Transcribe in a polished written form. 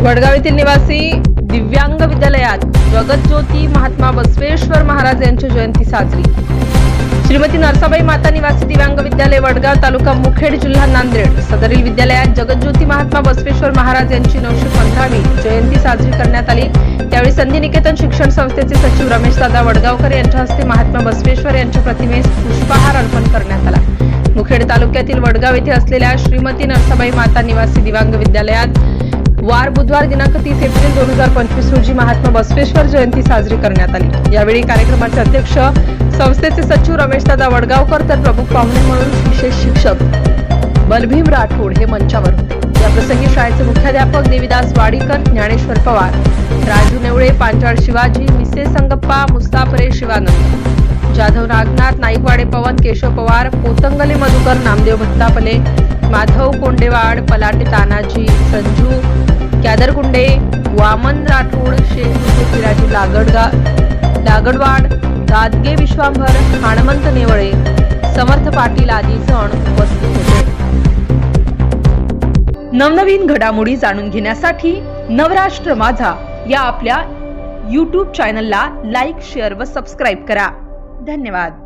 वडगाव येथील निवासी दिव्यांग विद्यालयात जगज्योती महात्मा बसवेश्वर महाराज यांची जयंती साजरी। श्रीमती नरसाबाई माता निवासी दिव्यांग विद्यालय वडगाव तालुका मुखेड जिल्हा नांदेड सदरील विद्यालयात जगज्योती महात्मा बसवेश्वर महाराज यांची 915वी जयंती साजरी करण्यात आली। त्यावेळी संधी निकेतन शिक्षण संस्थेचे सचिव रमेश दादा वडगावकर यांच्या हस्ते महात्मा बसवेश्वर यांच्या प्रतिमेस पुष्पहार अर्पण करण्यात आला। मुखेड तालुक्यातील वडगाव येथे असलेल्या श्रीमती नरसाबाई माता निवासी दिव्यांग विद्यालयात वार बुधवार दिनांक 30 एप्रिल 2025 रोजी महात्मा बसवेश्वर जयंती साजरी करण्यात आली। यावेळी कार्यक्रमाचे अध्यक्ष संस्थेचे सचिव रमेश दादा वडगावकर तर प्रमुख पाहुणे म्हणून विशेष शिक्षक बलभीम राठोड हे मंचावर होते। या प्रसंगी शाळेचे मुख्याध्यापक देवीदास वाडीकर, ज्ञानेश्वर पवार, राजू नेवळे, पांचाळ शिवाजी, मिसे संगप्पा, मुस्ताफरे शिवानंद, जाधव नागनाथ, नाईकवाडे पवन, केशव पवार, पोतंगले मधुकर, नामदेव भत्तापले, माधव कोंडेवाड, पलाटे तानाजी, संजू कॅदरकुंडे, वामन राठोड, शेख फिराजी लागडवाड, दादगे विश्वांभर, हनुमंत नेवळे, समर्थ पाटील आदी जण उपस्थित होते। नवनवीन घडामोडी जाणून घेण्यासाठी नवराष्ट्र माझा या आपल्या YouTube चॅनलला लाईक, शेअर व सबस्क्राईब करा। धन्यवाद।